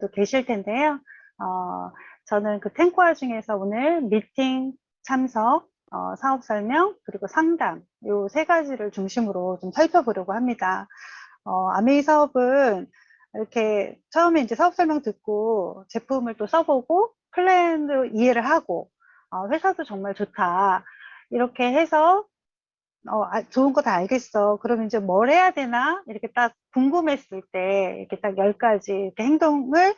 또 계실 텐데요. 어, 저는 그 탱고화 중에서 오늘 미팅 참석, 사업 설명, 그리고 상담, 요 세 가지를 중심으로 좀 살펴보려고 합니다. 아메이 사업은 이렇게 처음에 이제 사업 설명 듣고 제품을 또 써보고 플랜도 이해를 하고 회사도 정말 좋다. 이렇게 해서 좋은 거 다 알겠어. 그럼 이제 뭘 해야 되나? 이렇게 딱 궁금했을 때, 이렇게 딱 10가지 이렇게 행동을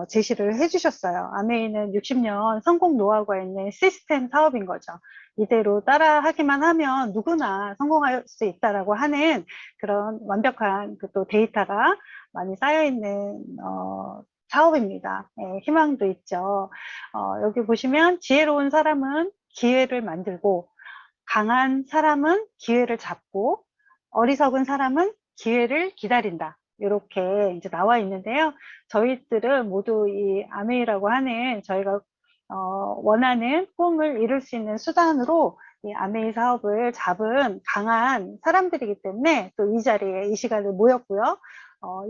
제시를 해주셨어요. 아메이는 60년 성공 노하우가 있는 시스템 사업인 거죠. 이대로 따라 하기만 하면 누구나 성공할 수 있다라고 하는 그런 완벽한 그 또 데이터가 많이 쌓여있는, 사업입니다. 예, 희망도 있죠. 여기 보시면 지혜로운 사람은 기회를 만들고, 강한 사람은 기회를 잡고 어리석은 사람은 기회를 기다린다. 이렇게 이제 나와 있는데요. 저희들은 모두 이 아메이라고 하는 저희가 원하는 꿈을 이룰 수 있는 수단으로 이 아메이 사업을 잡은 강한 사람들이기 때문에 또 이 자리에 이 시간에 모였고요.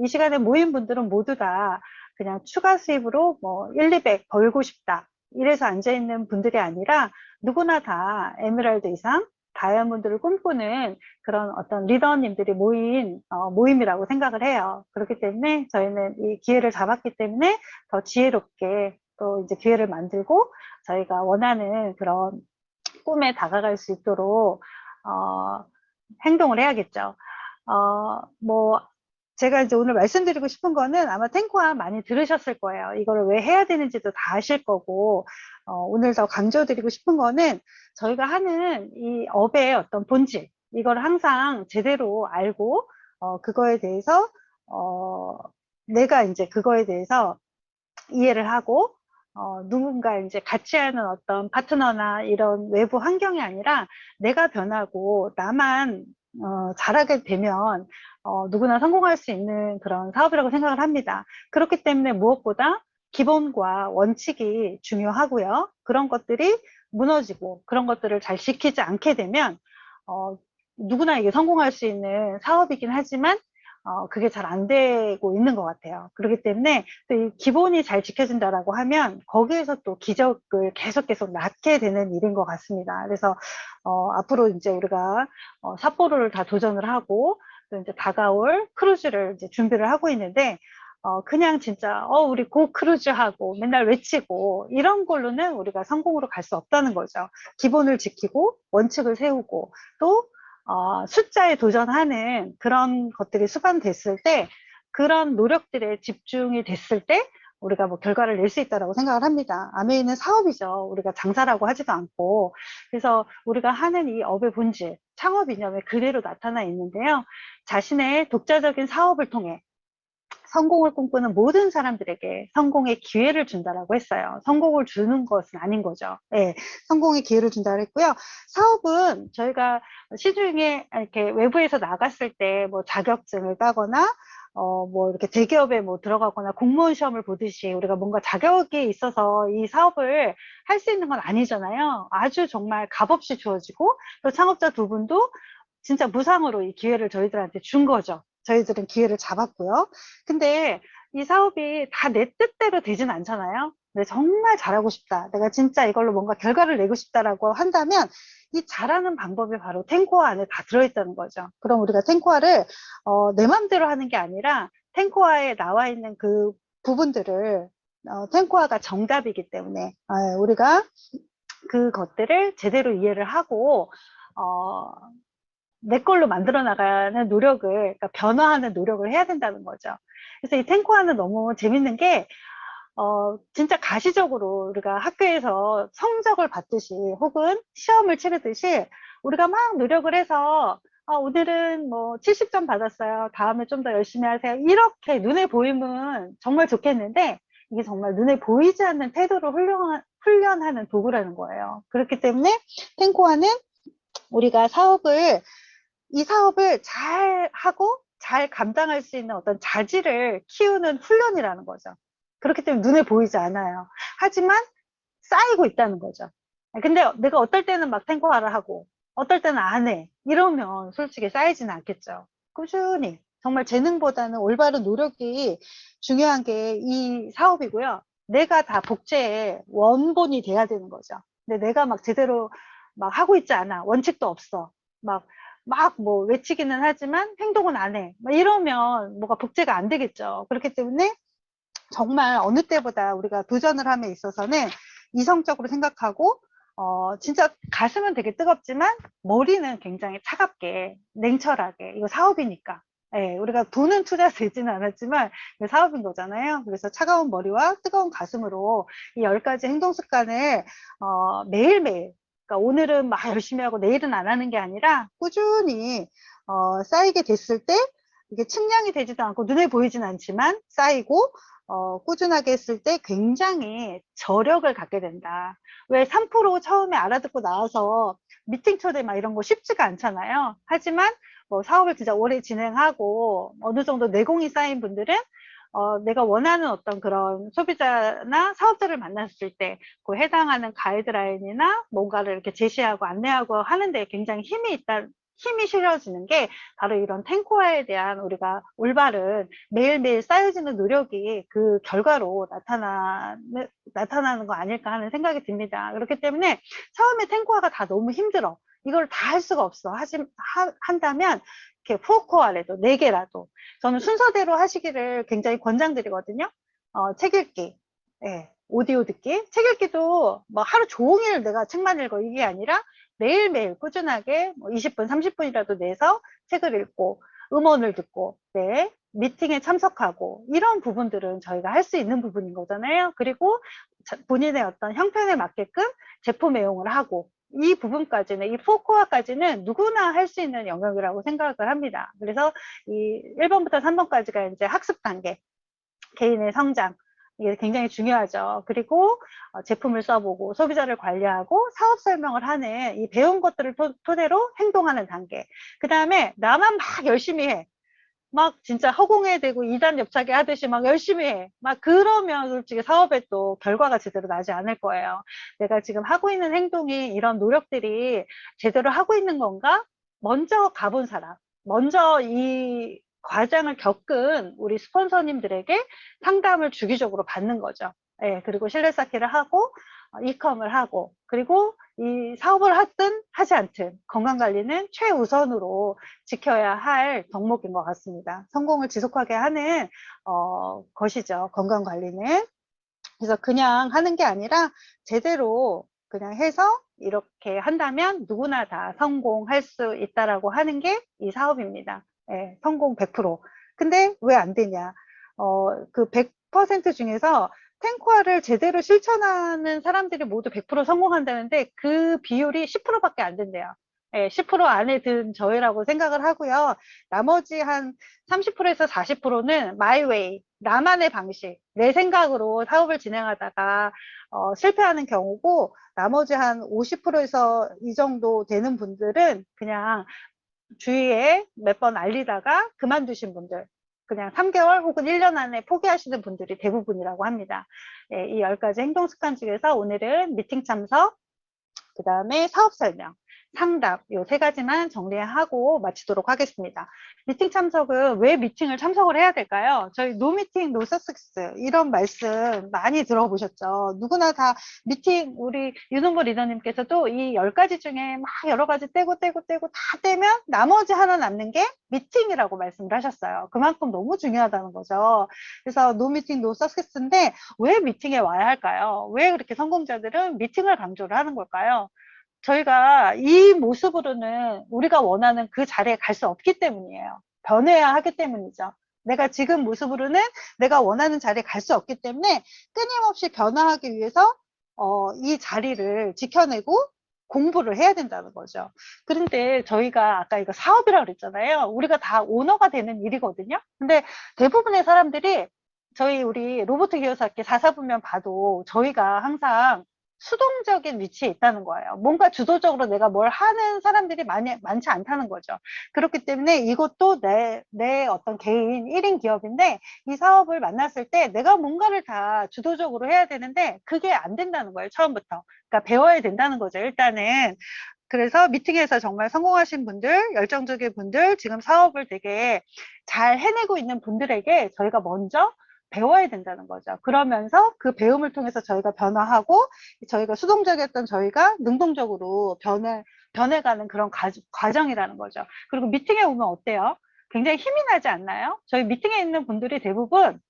이 시간에 모인 분들은 모두 다 그냥 추가 수입으로 뭐 1, 200 벌고 싶다. 이래서 앉아있는 분들이 아니라 누구나 다 에메랄드 이상 다이아몬드를 꿈꾸는 그런 어떤 리더님들이 모인 모임이라고 생각을 해요. 그렇기 때문에 저희는 이 기회를 잡았기 때문에 더 지혜롭게 또 이제 기회를 만들고 저희가 원하는 그런 꿈에 다가갈 수 있도록 행동을 해야겠죠. 뭐 제가 이제 오늘 말씀드리고 싶은 거는 아마 탱고와 많이 들으셨을 거예요. 이거를 왜 해야 되는지도 다 아실 거고, 오늘 더 강조드리고 싶은 거는 저희가 하는 이 업의 어떤 본질, 이걸 항상 제대로 알고, 그거에 대해서, 내가 이제 그거에 대해서 이해를 하고, 누군가 이제 같이 하는 어떤 파트너나 이런 외부 환경이 아니라 내가 변하고 나만 잘하게 되면 누구나 성공할 수 있는 그런 사업이라고 생각을 합니다. 그렇기 때문에 무엇보다 기본과 원칙이 중요하고요. 그런 것들이 무너지고 그런 것들을 잘 지키지 않게 되면 누구나 이게 성공할 수 있는 사업이긴 하지만 그게 잘 안 되고 있는 것 같아요. 그렇기 때문에 또 이 기본이 잘 지켜진다라고 하면 거기에서 또 기적을 계속 낳게 되는 일인 것 같습니다. 그래서 앞으로 이제 우리가 삿포로를 다 도전을 하고 또 이제 다가올 크루즈를 이제 준비를 하고 있는데 그냥 진짜 우리 고 크루즈 하고 맨날 외치고 이런 걸로는 우리가 성공으로 갈 수 없다는 거죠. 기본을 지키고 원칙을 세우고 또 숫자에 도전하는 그런 것들이 수반됐을 때 그런 노력들에 집중이 됐을 때 우리가 뭐 결과를 낼 수 있다고 생각을 합니다. 아메이는 사업이죠. 우리가 장사라고 하지도 않고. 그래서 우리가 하는 이 업의 본질, 창업 이념에 그대로 나타나 있는데요. 자신의 독자적인 사업을 통해 성공을 꿈꾸는 모든 사람들에게 성공의 기회를 준다라고 했어요. 성공을 주는 것은 아닌 거죠. 예, 성공의 기회를 준다고 했고요. 사업은 저희가 시중에 이렇게 외부에서 나갔을 때 뭐 자격증을 따거나 뭐 이렇게 대기업에 뭐 들어가거나 공무원 시험을 보듯이 우리가 뭔가 자격이 있어서 이 사업을 할 수 있는 건 아니잖아요. 아주 정말 값없이 주어지고 또 창업자 두 분도 진짜 무상으로 이 기회를 저희들한테 준 거죠. 저희들은 기회를 잡았고요. 근데 이 사업이 다 내 뜻대로 되진 않잖아요. 근데 정말 잘하고 싶다. 내가 진짜 이걸로 뭔가 결과를 내고 싶다라고 한다면 이 잘하는 방법이 바로 탱코화 안에 다 들어있다는 거죠. 그럼 우리가 탱코화를 내 맘대로 하는 게 아니라 탱코화에 나와 있는 그 부분들을 탱코화가 정답이기 때문에 우리가 그것들을 제대로 이해를 하고 내 걸로 만들어 나가는 노력을, 그러니까 변화하는 노력을 해야 된다는 거죠. 그래서 이 탱고화는 너무 재밌는 게, 진짜 가시적으로 우리가 학교에서 성적을 받듯이 혹은 시험을 치르듯이 우리가 막 노력을 해서 오늘은 뭐 70점 받았어요. 다음에 좀 더 열심히 하세요. 이렇게 눈에 보이면 정말 좋겠는데 이게 정말 눈에 보이지 않는 태도를 훈련하는 도구라는 거예요. 그렇기 때문에 탱고화는 우리가 이 사업을 잘 하고 잘 감당할 수 있는 어떤 자질을 키우는 훈련이라는 거죠. 그렇기 때문에 눈에 보이지 않아요. 하지만 쌓이고 있다는 거죠. 근데 내가 어떨 때는 막 탱고화를 하고 어떨 때는 안 해. 이러면 솔직히 쌓이지는 않겠죠. 꾸준히 정말 재능보다는 올바른 노력이 중요한 게 이 사업이고요. 내가 다 복제의 원본이 돼야 되는 거죠. 근데 내가 막 제대로 막 하고 있지 않아. 원칙도 없어. 막 뭐 외치기는 하지만 행동은 안 해. 막 이러면 뭐가 복제가 안 되겠죠. 그렇기 때문에 정말 어느 때보다 우리가 도전을 함에 있어서는 이성적으로 생각하고 진짜 가슴은 되게 뜨겁지만 머리는 굉장히 차갑게 냉철하게 이거 사업이니까 예, 우리가 돈은 투자되지는 않았지만 이거 사업인 거잖아요. 그래서 차가운 머리와 뜨거운 가슴으로 이 10가지 행동 습관을 매일매일 그러니까 오늘은 막 열심히 하고 내일은 안 하는 게 아니라 꾸준히 쌓이게 됐을 때 이게 측량이 되지도 않고 눈에 보이진 않지만 쌓이고 꾸준하게 했을 때 굉장히 저력을 갖게 된다. 왜 3% 처음에 알아듣고 나와서 미팅 초대 막 이런 거 쉽지가 않잖아요. 하지만 뭐 사업을 진짜 오래 진행하고 어느 정도 내공이 쌓인 분들은 내가 원하는 어떤 그런 소비자나 사업자를 만났을 때 그 해당하는 가이드라인이나 뭔가를 이렇게 제시하고 안내하고 하는데 굉장히 힘이 실어지는 게 바로 이런 탱코화에 대한 우리가 올바른 매일매일 쌓여지는 노력이 그 결과로 나타나는 거 아닐까 하는 생각이 듭니다. 그렇기 때문에 처음에 탱코화가 다 너무 힘들어. 이걸 다 할 수가 없어. 한다면 이렇게 4코어라도 4개라도 저는 순서대로 하시기를 굉장히 권장드리거든요. 책 읽기, 예, 오디오 듣기. 책 읽기도 뭐 하루 종일 내가 책만 읽어 이게 아니라 매일매일 꾸준하게 뭐 20분, 30분이라도 내서 책을 읽고 음원을 듣고 네, 미팅에 참석하고 이런 부분들은 저희가 할 수 있는 부분인 거잖아요. 그리고 본인의 어떤 형편에 맞게끔 제품 애용을 하고 이 부분까지는 이 4코어까지는 누구나 할 수 있는 영역이라고 생각을 합니다. 그래서 이 1번부터 3번까지가 이제 학습 단계, 개인의 성장 이게 굉장히 중요하죠. 그리고 제품을 써보고 소비자를 관리하고 사업 설명을 하는 이 배운 것들을 토대로 행동하는 단계. 그 다음에 나만 막 열심히 해. 막 진짜 허공에 대고 이단 옆차기 하듯이 막 열심히 해. 막 그러면 솔직히 사업에 또 결과가 제대로 나지 않을 거예요. 내가 지금 하고 있는 행동이 이런 노력들이 제대로 하고 있는 건가? 먼저 가본 사람, 먼저 이 과정을 겪은 우리 스폰서님들에게 상담을 주기적으로 받는 거죠. 예, 그리고 신뢰 쌓기를 하고, 이컴을 하고, 그리고 이 사업을 하든 하지 않든 건강관리는 최우선으로 지켜야 할 덕목인 것 같습니다. 성공을 지속하게 하는 것이죠. 건강관리는. 그래서 그냥 하는 게 아니라 제대로 그냥 해서 이렇게 한다면 누구나 다 성공할 수 있다라고 하는 게 이 사업입니다. 예, 성공 100%. 근데 왜 안 되냐? 그 100% 중에서 탱코화를 제대로 실천하는 사람들이 모두 100% 성공한다는데 그 비율이 10%밖에 안 된대요. 예, 10% 안에 든 저희라고 생각을 하고요. 나머지 한 30%에서 40%는 my way, 나만의 방식, 내 생각으로 사업을 진행하다가 실패하는 경우고 나머지 한 50%에서 이 정도 되는 분들은 그냥 주위에 몇 번 알리다가 그만두신 분들 그냥 3개월 혹은 1년 안에 포기하시는 분들이 대부분이라고 합니다. 예, 이 10가지 행동 습관 중에서 오늘은 미팅 참석, 그 다음에 사업 설명, 상담 요 3가지만 정리하고 마치도록 하겠습니다. 미팅 참석은 왜 미팅을 참석을 해야 될까요? 저희 노 미팅 노 석세스 이런 말씀 많이 들어보셨죠? 누구나 다 미팅 우리 유동보 리더님께서도 이 10가지 중에 막 여러 가지 떼고 다 떼면 나머지 하나 남는 게 미팅이라고 말씀을 하셨어요. 그만큼 너무 중요하다는 거죠. 그래서 노 미팅 노 석세스인데 왜 미팅에 와야 할까요? 왜 그렇게 성공자들은 미팅을 강조를 하는 걸까요? 저희가 이 모습으로는 우리가 원하는 그 자리에 갈 수 없기 때문이에요. 변해야 하기 때문이죠. 내가 지금 모습으로는 내가 원하는 자리에 갈 수 없기 때문에 끊임없이 변화하기 위해서 이 자리를 지켜내고 공부를 해야 된다는 거죠. 그런데 저희가 아까 이거 사업이라고 그랬잖아요. 우리가 다 오너가 되는 일이거든요. 근데 대부분의 사람들이 우리 로보트 기여사학기 4사분면 봐도 저희가 항상 수동적인 위치에 있다는 거예요. 뭔가 주도적으로 내가 뭘 하는 사람들이 많지 않다는 거죠. 그렇기 때문에 이것도 내 어떤 개인 1인 기업인데 이 사업을 만났을 때 내가 뭔가를 다 주도적으로 해야 되는데 그게 안 된다는 거예요. 처음부터. 그러니까 배워야 된다는 거죠. 일단은 그래서 미팅에서 정말 성공하신 분들, 열정적인 분들, 지금 사업을 되게 잘 해내고 있는 분들에게 저희가 먼저 배워야 된다는 거죠. 그러면서 그 배움을 통해서 저희가 변화하고 저희가 수동적이었던 저희가 능동적으로 변해가는 그런 과정이라는 거죠. 그리고 미팅에 오면 어때요? 굉장히 힘이 나지 않나요? 저희 미팅에 있는 분들이 대부분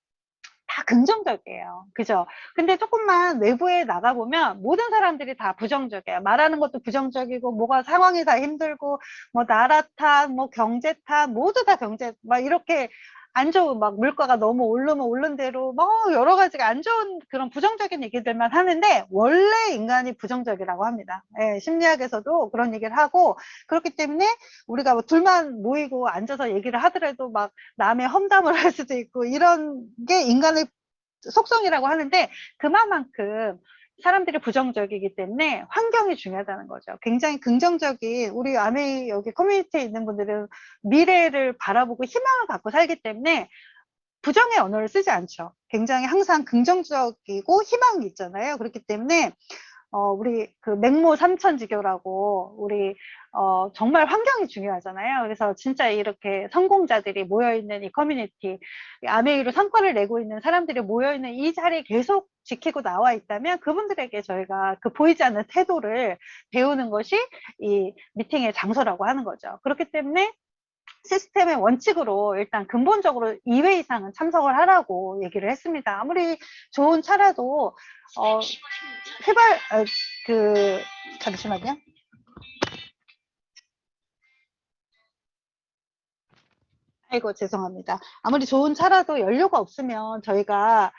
다 긍정적이에요. 그죠? 근데 조금만 외부에 나가보면 모든 사람들이 다 부정적이에요. 말하는 것도 부정적이고, 뭐가 상황이 다 힘들고, 뭐 나라 탓, 뭐 경제 탓, 모두 다 경제, 막 이렇게 안 좋은, 막 물가가 너무 오르면 오른 대로, 뭐 여러 가지가 안 좋은 그런 부정적인 얘기들만 하는데, 원래 인간이 부정적이라고 합니다. 예, 심리학에서도 그런 얘기를 하고, 그렇기 때문에 우리가 뭐 둘만 모이고 앉아서 얘기를 하더라도 막 남의 험담을 할 수도 있고, 이런 게 인간의 속성이라고 하는데 그만큼 사람들이 부정적이기 때문에 환경이 중요하다는 거죠. 굉장히 긍정적인 우리 아메이 여기 커뮤니티에 있는 분들은 미래를 바라보고 희망을 갖고 살기 때문에 부정의 언어를 쓰지 않죠. 굉장히 항상 긍정적이고 희망이 있잖아요. 그렇기 때문에 우리 그 맹모 삼천지교라고 우리 정말 환경이 중요하잖아요. 그래서 진짜 이렇게 성공자들이 모여있는 이 커뮤니티, 아메이로 성과를 내고 있는 사람들이 모여있는 이 자리에 계속 지키고 나와 있다면 그분들에게 저희가 그 보이지 않는 태도를 배우는 것이 이 미팅의 장소라고 하는 거죠. 그렇기 때문에 시스템의 원칙으로 일단 근본적으로 2회 이상은 참석을 하라고 얘기를 했습니다. 아무리 좋은 차라도 휘발 잠시만요. 아이고 죄송합니다. 아무리 좋은 차라도 연료가 없으면 저희가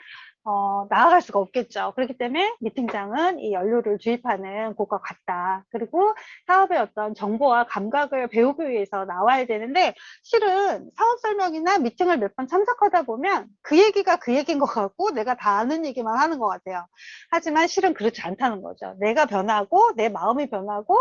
나아갈 수가 없겠죠. 그렇기 때문에 미팅장은 이 연료를 주입하는 곳과 같다. 그리고 사업의 어떤 정보와 감각을 배우기 위해서 나와야 되는데 실은 사업 설명이나 미팅을 몇 번 참석하다 보면 그 얘기가 그 얘기인 것 같고 내가 다 아는 얘기만 하는 것 같아요. 하지만 실은 그렇지 않다는 거죠. 내가 변하고 내 마음이 변하고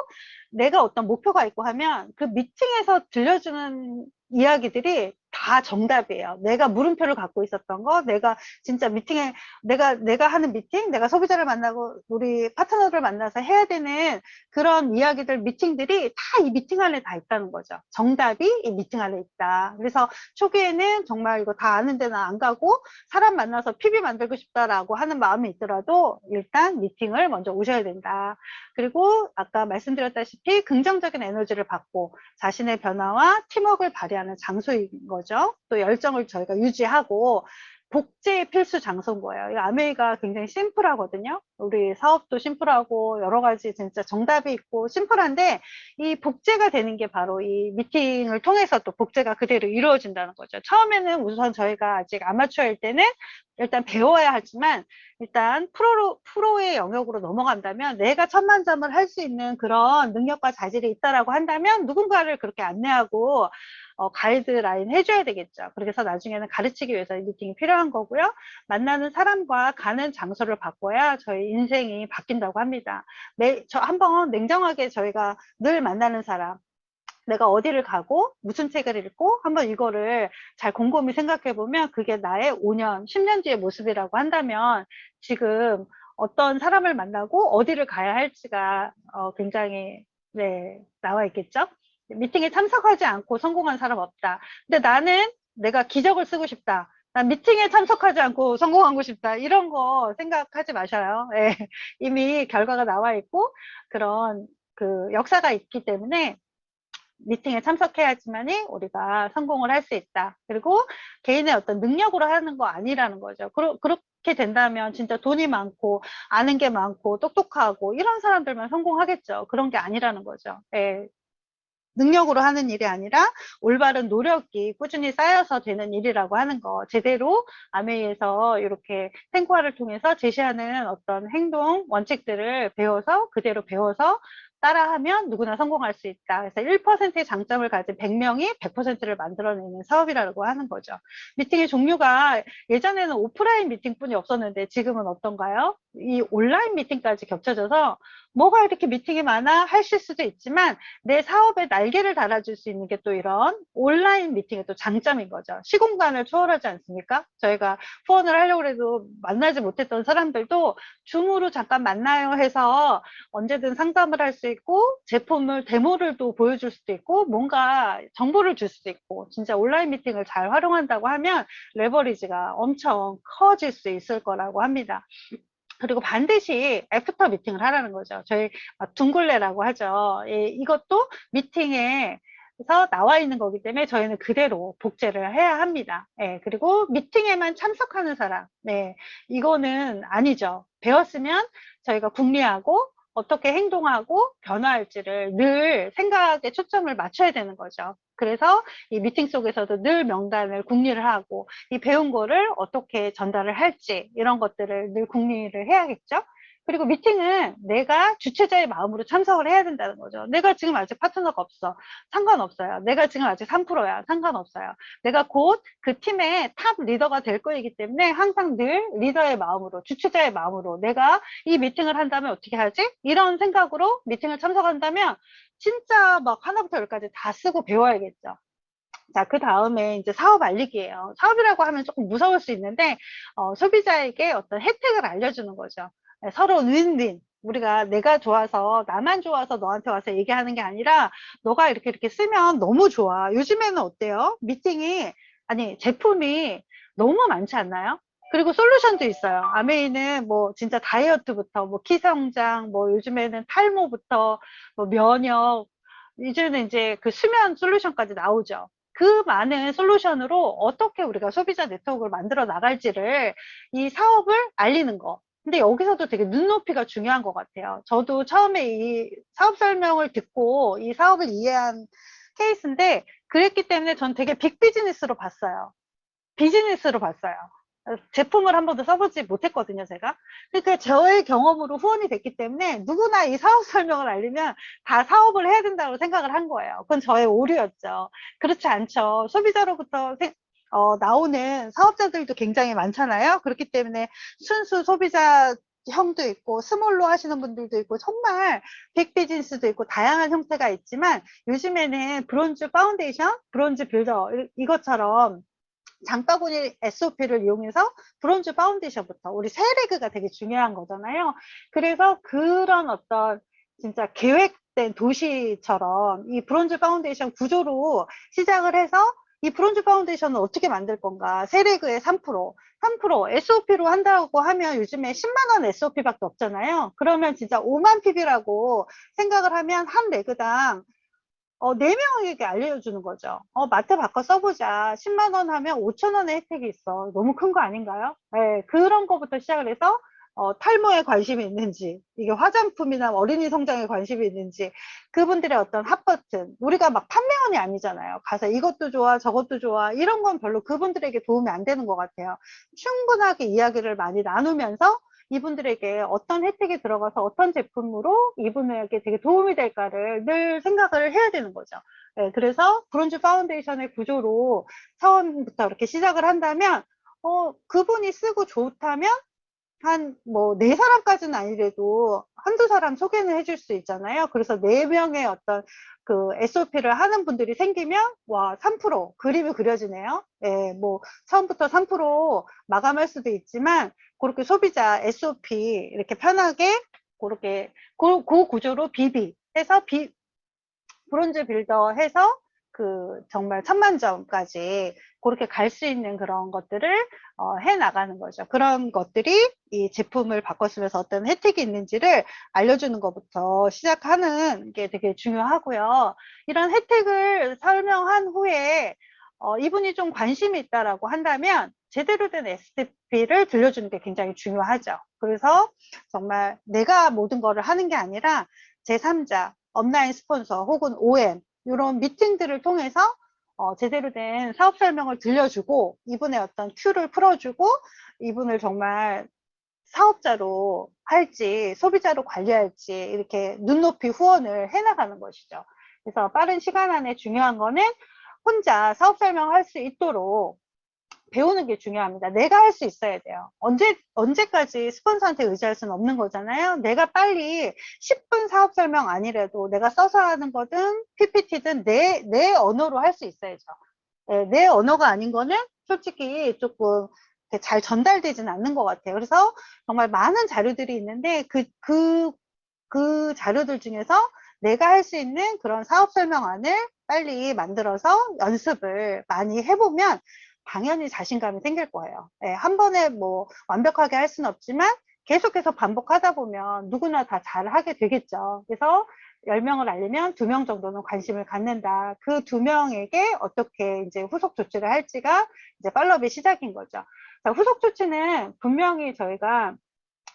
내가 어떤 목표가 있고 하면 그 미팅에서 들려주는 이야기들이 다 정답이에요. 내가 물음표를 갖고 있었던 거, 내가 진짜 미팅에, 내가 하는 미팅, 내가 소비자를 만나고 우리 파트너를 만나서 해야 되는 그런 이야기들, 미팅들이 다 이 미팅 안에 다 있다는 거죠. 정답이 이 미팅 안에 있다. 그래서 초기에는 정말 이거 다 아는데 나 안 가고 사람 만나서 PB 만들고 싶다라고 하는 마음이 있더라도 일단 미팅을 먼저 오셔야 된다. 그리고 아까 말씀드렸다시피 긍정적인 에너지를 받고 자신의 변화와 팀워크를 발휘하는 장소인 거죠. 또 열정을 저희가 유지하고 복제의 필수 장소인 거예요. 이 아메이가 굉장히 심플하거든요. 우리 사업도 심플하고 여러 가지 진짜 정답이 있고 심플한데 이 복제가 되는 게 바로 이 미팅을 통해서 또 복제가 그대로 이루어진다는 거죠. 처음에는 우선 저희가 아직 아마추어일 때는 일단 배워야 하지만 일단 프로의 영역으로 넘어간다면 내가 천만점을 할 수 있는 그런 능력과 자질이 있다라고 한다면 누군가를 그렇게 안내하고 가이드라인 해줘야 되겠죠. 그래서 나중에는 가르치기 위해서 이 미팅이 필요한 거고요. 만나는 사람과 가는 장소를 바꿔야 저희 인생이 바뀐다고 합니다. 저 한번 냉정하게 저희가 늘 만나는 사람, 내가 어디를 가고 무슨 책을 읽고 한번 이거를 잘 곰곰이 생각해 보면 그게 나의 5년, 10년 뒤의 모습이라고 한다면 지금 어떤 사람을 만나고 어디를 가야 할지가 굉장히 네, 나와 있겠죠. 미팅에 참석하지 않고 성공한 사람 없다. 근데 나는 내가 기적을 쓰고 싶다. 난 미팅에 참석하지 않고 성공하고 싶다. 이런 거 생각하지 마셔요. 예, 이미 결과가 나와 있고 그런 그 역사가 있기 때문에 미팅에 참석해야지만이 우리가 성공을 할 수 있다. 그리고 개인의 어떤 능력으로 하는 거 아니라는 거죠. 그렇게 된다면 진짜 돈이 많고 아는 게 많고 똑똑하고 이런 사람들만 성공하겠죠. 그런 게 아니라는 거죠. 예, 능력으로 하는 일이 아니라 올바른 노력이 꾸준히 쌓여서 되는 일이라고 하는 거. 제대로 아메이에서 이렇게 탱고화를 통해서 제시하는 어떤 행동 원칙들을 배워서 그대로 배워서 따라하면 누구나 성공할 수 있다. 그래서 1%의 장점을 가진 100명이 100%를 만들어내는 사업이라고 하는 거죠. 미팅의 종류가 예전에는 오프라인 미팅뿐이 없었는데 지금은 어떤가요? 이 온라인 미팅까지 겹쳐져서 뭐가 이렇게 미팅이 많아 하실 수도 있지만 내 사업에 날개를 달아줄 수 있는 게 또 이런 온라인 미팅의 또 장점인 거죠. 시공간을 초월하지 않습니까? 저희가 후원을 하려고 해도 만나지 못했던 사람들도 줌으로 잠깐 만나요 해서 언제든 상담을 할 수 있고, 제품을 데모를 또 보여줄 수도 있고, 뭔가 정보를 줄 수도 있고, 진짜 온라인 미팅을 잘 활용한다고 하면 레버리지가 엄청 커질 수 있을 거라고 합니다. 그리고 반드시 애프터 미팅을 하라는 거죠. 저희 둥글레라고 하죠. 예, 이것도 미팅에 서 나와 있는 거기 때문에 저희는 그대로 복제를 해야 합니다. 예, 그리고 미팅에만 참석하는 사람, 네, 이거는 아니죠. 배웠으면 저희가 궁리하고 어떻게 행동하고 변화할지를 늘 생각에 초점을 맞춰야 되는 거죠. 그래서 이 미팅 속에서도 늘 명단을 궁리를 하고 이 배운 거를 어떻게 전달을 할지 이런 것들을 늘 궁리를 해야겠죠. 그리고 미팅은 내가 주최자의 마음으로 참석을 해야 된다는 거죠. 내가 지금 아직 파트너가 없어. 상관없어요. 내가 지금 아직 3%야. 상관없어요. 내가 곧 그 팀의 탑 리더가 될 거이기 때문에 항상 늘 리더의 마음으로, 주최자의 마음으로 내가 이 미팅을 한다면 어떻게 하지? 이런 생각으로 미팅을 참석한다면 진짜 막 하나부터 열까지 다 쓰고 배워야겠죠. 자, 그 다음에 이제 사업 알리기예요. 사업이라고 하면 조금 무서울 수 있는데, 소비자에게 어떤 혜택을 알려주는 거죠. 네, 서로 윈윈. 우리가 내가 좋아서, 나만 좋아서 너한테 와서 얘기하는 게 아니라, 너가 이렇게 쓰면 너무 좋아. 요즘에는 어때요? 미팅이, 아니, 제품이 너무 많지 않나요? 그리고 솔루션도 있어요. 아메이는 뭐 진짜 다이어트부터, 뭐 키성장, 뭐 요즘에는 탈모부터, 뭐 면역, 이제는 이제 그 수면 솔루션까지 나오죠. 그 많은 솔루션으로 어떻게 우리가 소비자 네트워크를 만들어 나갈지를 이 사업을 알리는 거. 근데 여기서도 되게 눈높이가 중요한 것 같아요. 저도 처음에 이 사업 설명을 듣고 이 사업을 이해한 케이스인데 그랬기 때문에 전 되게 빅 비즈니스로 봤어요. 비즈니스로 봤어요. 제품을 한 번도 써보지 못했거든요, 제가. 그러니까 저의 경험으로 후원이 됐기 때문에 누구나 이 사업 설명을 알리면 다 사업을 해야 된다고 생각을 한 거예요. 그건 저의 오류였죠. 그렇지 않죠. 소비자로부터 나오는 사업자들도 굉장히 많잖아요. 그렇기 때문에 순수 소비자 형도 있고 스몰로 하시는 분들도 있고 정말 빅 비즈니스도 있고 다양한 형태가 있지만 요즘에는 브론즈 파운데이션, 브론즈 빌더 이것처럼 장바구니 SOP를 이용해서 브론즈 파운데이션부터 우리 세 레그가 되게 중요한 거잖아요. 그래서 그런 어떤 진짜 계획된 도시처럼 이 브론즈 파운데이션 구조로 시작을 해서 이 브론즈 파운데이션은 어떻게 만들 건가? 세 레그에 3%, 3% SOP로 한다고 하면 요즘에 10만 원 SOP밖에 없잖아요. 그러면 진짜 5만 PB라고 생각을 하면 한 레그당 4명에게 알려주는 거죠. 마트 바꿔 써보자. 10만 원 하면 5천 원의 혜택이 있어. 너무 큰 거 아닌가요? 네, 그런 거부터 시작을 해서, 탈모에 관심이 있는지, 이게 화장품이나 어린이 성장에 관심이 있는지, 그분들의 어떤 핫버튼, 우리가 막 판매원이 아니잖아요. 가서 이것도 좋아, 저것도 좋아, 이런 건 별로 그분들에게 도움이 안 되는 것 같아요. 충분하게 이야기를 많이 나누면서 이분들에게 어떤 혜택이 들어가서 어떤 제품으로 이분에게 되게 도움이 될까를 늘 생각을 해야 되는 거죠. 네, 그래서 브론즈 파운데이션의 구조로 처음부터 이렇게 시작을 한다면, 그분이 쓰고 좋다면 한 뭐 네 사람까지는 아니래도 한두 사람 소개는 해줄 수 있잖아요. 그래서 네 명의 어떤 그 SOP를 하는 분들이 생기면 와, 3% 그림이 그려지네요. 예, 뭐 처음부터 3% 마감할 수도 있지만 그렇게 소비자 SOP 이렇게 편하게 그렇게 그 구조로 BB 해서 브론즈 빌더 해서 그 정말 천만점까지 그렇게 갈 수 있는 그런 것들을 해 나가는 거죠. 그런 것들이 이 제품을 바꿔 쓰면서 어떤 혜택이 있는지를 알려주는 것부터 시작하는 게 되게 중요하고요. 이런 혜택을 설명한 후에 이분이 좀 관심이 있다라고 한다면 제대로 된 STP를 들려주는 게 굉장히 중요하죠. 그래서 정말 내가 모든 거를 하는 게 아니라 제3자, 업라인 스폰서 혹은 OM 이런 미팅들을 통해서 제대로 된 사업 설명을 들려주고 이분의 어떤 큐를 풀어주고 이분을 정말 사업자로 할지 소비자로 관리할지 이렇게 눈높이 후원을 해나가는 것이죠. 그래서 빠른 시간 안에 중요한 거는 혼자 사업 설명할 수 있도록 배우는 게 중요합니다. 내가 할 수 있어야 돼요. 언제까지 스폰서한테 의지할 수는 없는 거잖아요. 내가 빨리 10분 사업 설명 아니래도 내가 써서 하는 거든 PPT든 내 언어로 할 수 있어야죠. 네, 내 언어가 아닌 거는 솔직히 조금 잘 전달되지는 않는 것 같아요. 그래서 정말 많은 자료들이 있는데 그 자료들 중에서 내가 할 수 있는 그런 사업 설명안을 빨리 만들어서 연습을 많이 해보면 당연히 자신감이 생길 거예요. 예, 한 번에 뭐 완벽하게 할 수는 없지만 계속해서 반복하다 보면 누구나 다 잘하게 되겠죠. 그래서 10명을 알리면 2명 정도는 관심을 갖는다. 그 2명에게 어떻게 이제 후속 조치를 할지가 이제 팔로업의 시작인 거죠. 자, 후속 조치는 분명히 저희가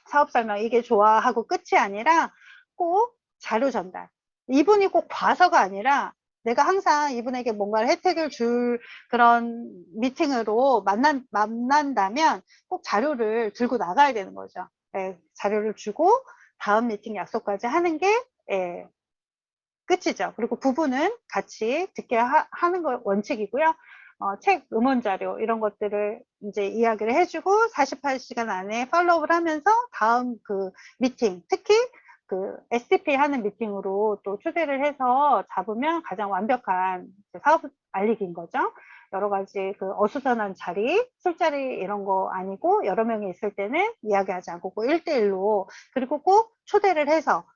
사업 설명 이게 좋아 하고 끝이 아니라 꼭 자료 전달. 이분이 꼭 봐서가 아니라 내가 항상 이분에게 뭔가 혜택을 줄 그런 미팅으로 만난다면 꼭 자료를 들고 나가야 되는 거죠. 예, 자료를 주고 다음 미팅 약속까지 하는 게 예, 끝이죠. 그리고 부부는 같이 듣게 하는 거 원칙이고요. 책, 음원 자료 이런 것들을 이제 이야기를 해주고 48시간 안에 팔로우를 하면서 다음 그 미팅, 특히 그 SDP 하는 미팅으로 또 초대를 해서 잡으면 가장 완벽한 사업 알리기인 거죠. 여러 가지 그 어수선한 자리, 술자리 이런 거 아니고 여러 명이 있을 때는 이야기하지 않고 1대1로 그리고 꼭 초대를 해서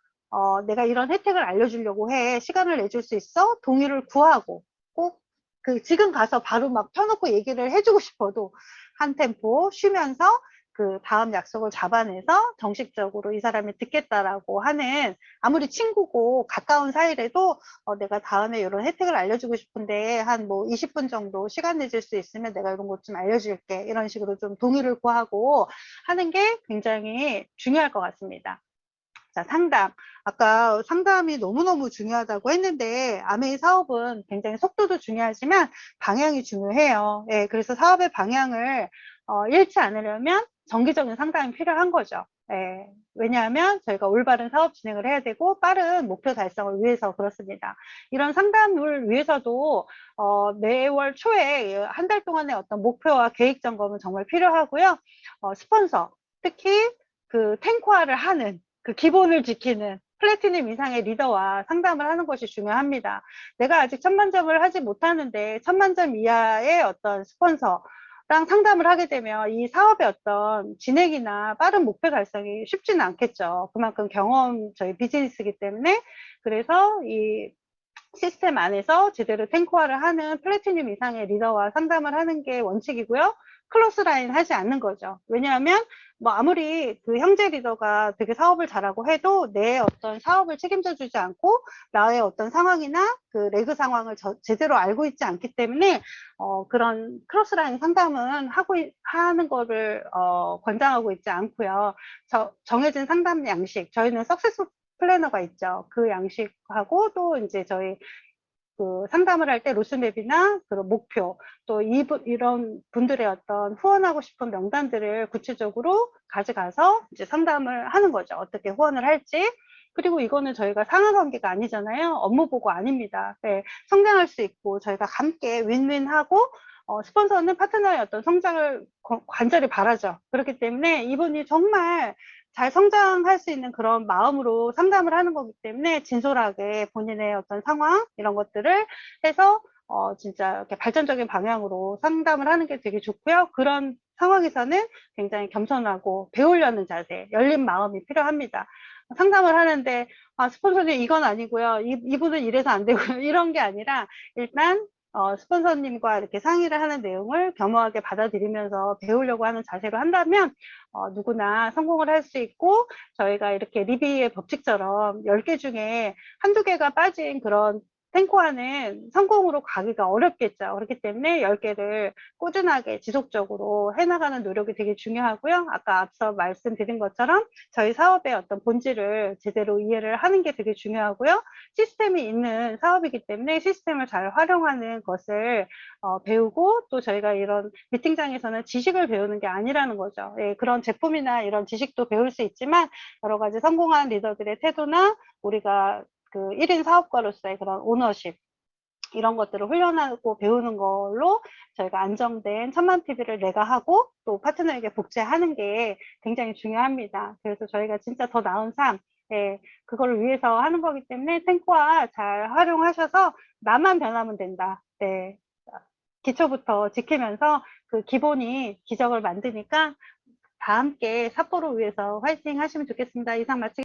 내가 이런 혜택을 알려주려고 해. 시간을 내줄 수 있어? 동의를 구하고 꼭 그 지금 가서 바로 막 펴놓고 얘기를 해주고 싶어도 한 템포 쉬면서 그 다음 약속을 잡아내서 정식적으로 이 사람이 듣겠다라고 하는 아무리 친구고 가까운 사이라도 내가 다음에 이런 혜택을 알려주고 싶은데 한 뭐 20분 정도 시간 내줄 수 있으면 내가 이런 것 좀 알려줄게. 이런 식으로 좀 동의를 구하고 하는 게 굉장히 중요할 것 같습니다. 자, 상담. 아까 상담이 너무너무 중요하다고 했는데, 아메이 사업은 굉장히 속도도 중요하지만 방향이 중요해요. 예, 그래서 사업의 방향을 잃지 않으려면 정기적인 상담이 필요한 거죠. 예, 왜냐하면 저희가 올바른 사업 진행을 해야 되고 빠른 목표 달성을 위해서 그렇습니다. 이런 상담을 위해서도 매월 초에 한 달 동안의 어떤 목표와 계획 점검은 정말 필요하고요. 스폰서, 특히 그 탱커화를 하는 그 기본을 지키는 플래티넘 이상의 리더와 상담을 하는 것이 중요합니다. 내가 아직 1000만점을 하지 못하는데 1000만점 이하의 어떤 스폰서랑 상담을 하게 되면 이 사업의 어떤 진행이나 빠른 목표 달성이 쉽지는 않겠죠. 그만큼 경험 저희 비즈니스이기 때문에 그래서 이 시스템 안에서 제대로 탱커화를 하는 플래티넘 이상의 리더와 상담을 하는 게 원칙이고요. 클로스 라인 하지 않는 거죠. 왜냐하면 뭐 아무리 그 형제 리더가 되게 사업을 잘하고 해도 내 어떤 사업을 책임져 주지 않고 나의 어떤 상황이나 그 레그 상황을 제대로 알고 있지 않기 때문에 그런 크로스 라인 상담은 하는 거를 권장하고 있지 않고요. 정해진 상담 양식 저희는 석세스 플래너가 있죠. 그 양식하고 또 이제 저희 그 상담을 할 때 로스맵이나 그런 목표 또 이런 분들의 어떤 후원하고 싶은 명단들을 구체적으로 가져가서 이제 상담을 하는 거죠. 어떻게 후원을 할지. 그리고 이거는 저희가 상하관계가 아니잖아요. 업무 보고 아닙니다. 네, 성장할 수 있고 저희가 함께 윈윈하고 스폰서는 파트너의 어떤 성장을 간절히 바라죠. 그렇기 때문에 이분이 정말 잘 성장할 수 있는 그런 마음으로 상담을 하는 거기 때문에 진솔하게 본인의 어떤 상황 이런 것들을 해서 진짜 이렇게 발전적인 방향으로 상담을 하는 게 되게 좋고요. 그런 상황에서는 굉장히 겸손하고 배우려는 자세, 열린 마음이 필요합니다. 상담을 하는데 스폰서님 이건 아니고요. 이분은 이래서 안 되고요. 이런 게 아니라 일단 스폰서님과 이렇게 상의를 하는 내용을 겸허하게 받아들이면서 배우려고 하는 자세로 한다면 누구나 성공을 할 수 있고 저희가 이렇게 리비의 법칙처럼 10개 중에 한두 개가 빠진 그런 탱고하는 성공으로 가기가 어렵겠죠. 그렇기 때문에 10개를 꾸준하게 지속적으로 해나가는 노력이 되게 중요하고요. 아까 앞서 말씀드린 것처럼 저희 사업의 어떤 본질을 제대로 이해를 하는 게 되게 중요하고요. 시스템이 있는 사업이기 때문에 시스템을 잘 활용하는 것을 배우고 또 저희가 이런 미팅장에서는 지식을 배우는 게 아니라는 거죠. 예, 그런 제품이나 이런 지식도 배울 수 있지만 여러 가지 성공한 리더들의 태도나 우리가 그 1인 사업가로서의 그런 오너십 이런 것들을 훈련하고 배우는 걸로 저희가 안정된 천만 PB를 내가 하고 또 파트너에게 복제하는 게 굉장히 중요합니다. 그래서 저희가 진짜 더 나은 삶, 예, 그걸 위해서 하는 거기 때문에 탱크와 잘 활용하셔서 나만 변하면 된다. 네, 기초부터 지키면서 그 기본이 기적을 만드니까 다 함께 삿포로 위해서 화이팅 하시면 좋겠습니다. 이상 마치겠습니다.